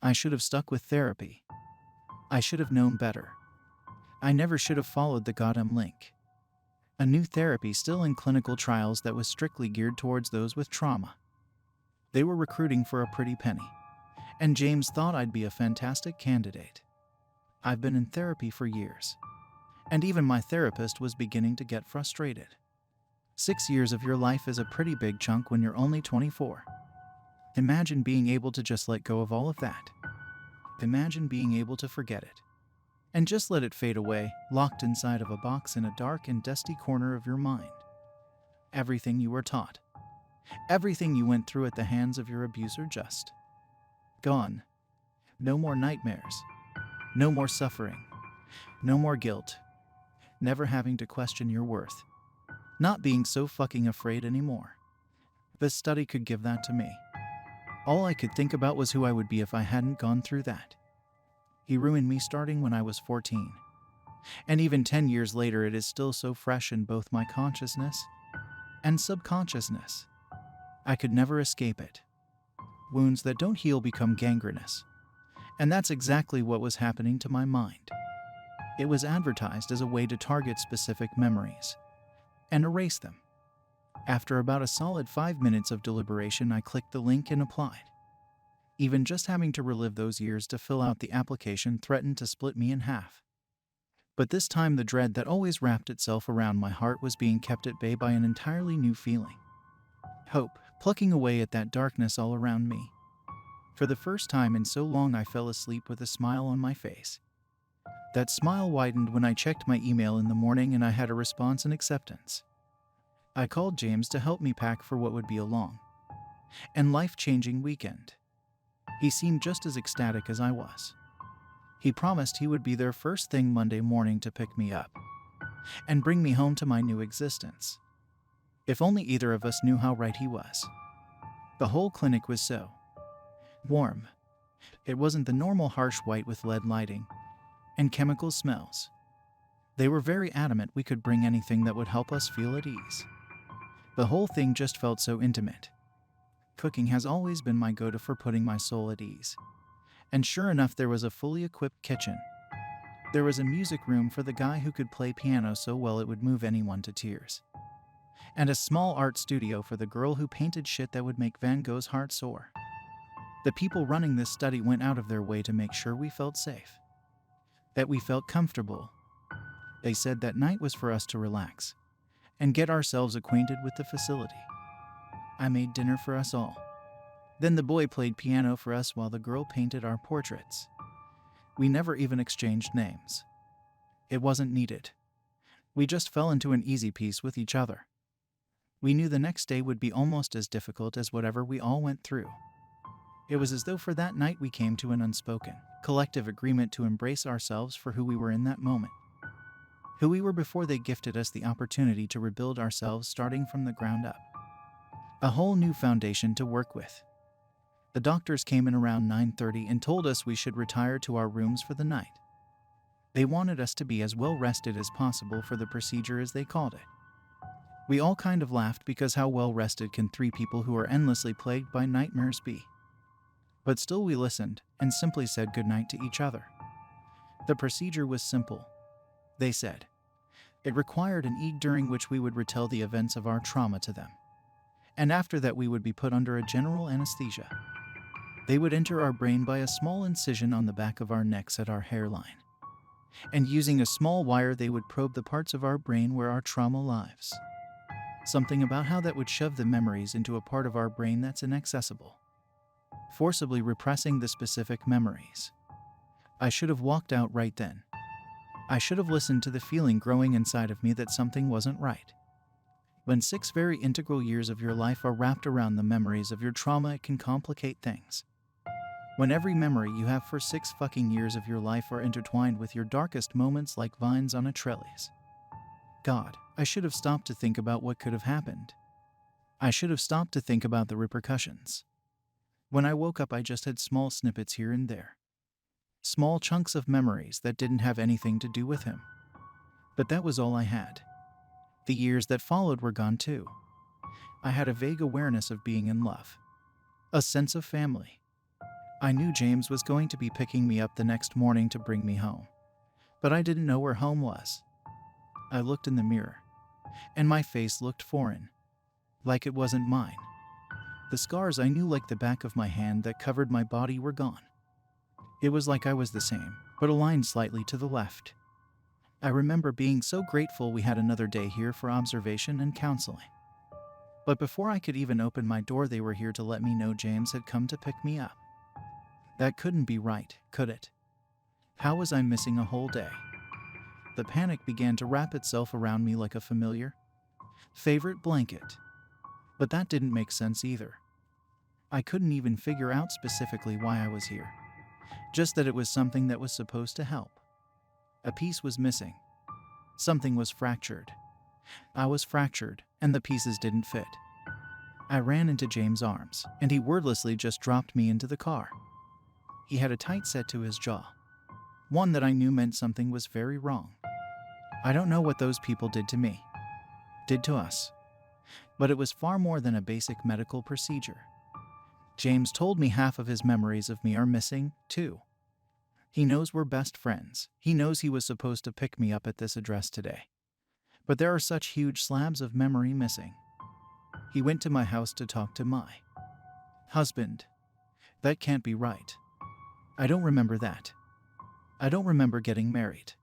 I should have stuck with therapy. I should have known better. I never should have followed the goddamn link. A new therapy still in clinical trials that was strictly geared towards those with trauma. They were recruiting for a pretty penny, and James thought I'd be a fantastic candidate. I've been in therapy for years, and even my therapist was beginning to get frustrated. 6 years of your life is a pretty big chunk when you're only 24. Imagine being able to just let go of all of that. Imagine being able to forget it and just let it fade away, locked inside of a box in a dark and dusty corner of your mind. Everything you were taught, everything you went through at the hands of your abuser, just gone. No more nightmares, no more suffering, no more guilt, never having to question your worth, not being so fucking afraid anymore. This study could give that to me. All I could think about was who I would be if I hadn't gone through that. He ruined me starting when I was 14. And even 10 years later, it is still so fresh in both my consciousness and subconsciousness. I could never escape it. Wounds that don't heal become gangrenous. And that's exactly what was happening to my mind. It was advertised as a way to target specific memories and erase them. After about a solid 5 minutes of deliberation, I clicked the link and applied. Even just having to relive those years to fill out the application threatened to split me in half. But this time the dread that always wrapped itself around my heart was being kept at bay by an entirely new feeling. Hope, plucking away at that darkness all around me. For the first time in so long, I fell asleep with a smile on my face. That smile widened when I checked my email in the morning and I had a response and acceptance. I called James to help me pack for what would be a long and life-changing weekend. He seemed just as ecstatic as I was. He promised he would be there first thing Monday morning to pick me up and bring me home to my new existence. If only either of us knew how right he was. The whole clinic was so warm. It wasn't the normal harsh white with LED lighting and chemical smells. They were very adamant we could bring anything that would help us feel at ease. The whole thing just felt so intimate. Cooking has always been my go-to for putting my soul at ease. And sure enough, there was a fully equipped kitchen. There was a music room for the guy who could play piano so well it would move anyone to tears. And a small art studio for the girl who painted shit that would make Van Gogh's heart soar. The people running this study went out of their way to make sure we felt safe, that we felt comfortable. They said that night was for us to relax and get ourselves acquainted with the facility. I made dinner for us all. Then the boy played piano for us while the girl painted our portraits. We never even exchanged names. It wasn't needed. We just fell into an easy peace with each other. We knew the next day would be almost as difficult as whatever we all went through. It was as though for that night we came to an unspoken, collective agreement to embrace ourselves for who we were in that moment. Who we were before they gifted us the opportunity to rebuild ourselves starting from the ground up. A whole new foundation to work with. The doctors came in around 9:30 and told us we should retire to our rooms for the night. They wanted us to be as well rested as possible for the procedure, as they called it. We all kind of laughed because how well rested can 3 people who are endlessly plagued by nightmares be? But still we listened and simply said goodnight to each other. The procedure was simple, they said. It required an EEG during which we would retell the events of our trauma to them. And after that we would be put under a general anesthesia. They would enter our brain by a small incision on the back of our necks at our hairline. And using a small wire they would probe the parts of our brain where our trauma lives. Something about how that would shove the memories into a part of our brain that's inaccessible, forcibly repressing the specific memories. I should have walked out right then. I should have listened to the feeling growing inside of me that something wasn't right. When 6 very integral years of your life are wrapped around the memories of your trauma, it can complicate things. When every memory you have for 6 fucking years of your life are intertwined with your darkest moments like vines on a trellis. God, I should have stopped to think about what could have happened. I should have stopped to think about the repercussions. When I woke up, I just had small snippets here and there. Small chunks of memories that didn't have anything to do with him. But that was all I had. The years that followed were gone too. I had a vague awareness of being in love. A sense of family. I knew James was going to be picking me up the next morning to bring me home, but I didn't know where home was. I looked in the mirror, and my face looked foreign, like it wasn't mine. The scars I knew like the back of my hand that covered my body were gone. It was like I was the same, but aligned slightly to the left. I remember being so grateful we had another day here for observation and counseling. But before I could even open my door, they were here to let me know James had come to pick me up. That couldn't be right, could it? How was I missing a whole day? The panic began to wrap itself around me like a familiar, favorite blanket. But that didn't make sense either. I couldn't even figure out specifically why I was here. Just that it was something that was supposed to help. A piece was missing. Something was fractured. I was fractured, and the pieces didn't fit. I ran into James' arms, and he wordlessly just dropped me into the car. He had a tight set to his jaw, one that I knew meant something was very wrong. I don't know what those people did to me, did to us, but it was far more than a basic medical procedure. James told me half of his memories of me are missing, too. He knows we're best friends. He knows he was supposed to pick me up at this address today. But there are such huge slabs of memory missing. He went to my house to talk to my husband. That can't be right. I don't remember that. I don't remember getting married.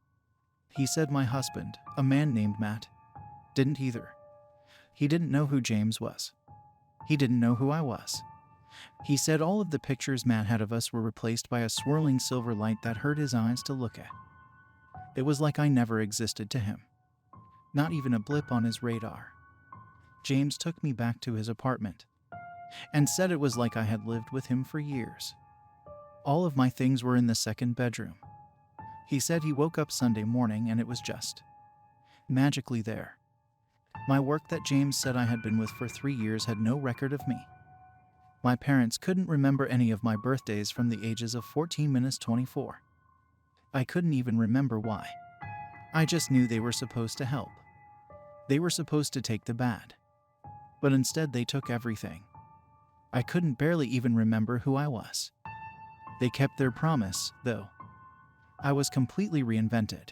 He said my husband, a man named Matt, didn't either. He didn't know who James was. He didn't know who I was. He said all of the pictures Matt had of us were replaced by a swirling silver light that hurt his eyes to look at. It was like I never existed to him. Not even a blip on his radar. James took me back to his apartment and said it was like I had lived with him for years. All of my things were in the second bedroom. He said he woke up Sunday morning and it was just magically there. My work that James said I had been with for 3 years had no record of me. My parents couldn't remember any of my birthdays from the ages of 14 minutes 24. I couldn't even remember why. I just knew they were supposed to help. They were supposed to take the bad. But instead they took everything. I couldn't barely even remember who I was. They kept their promise, though. I was completely reinvented.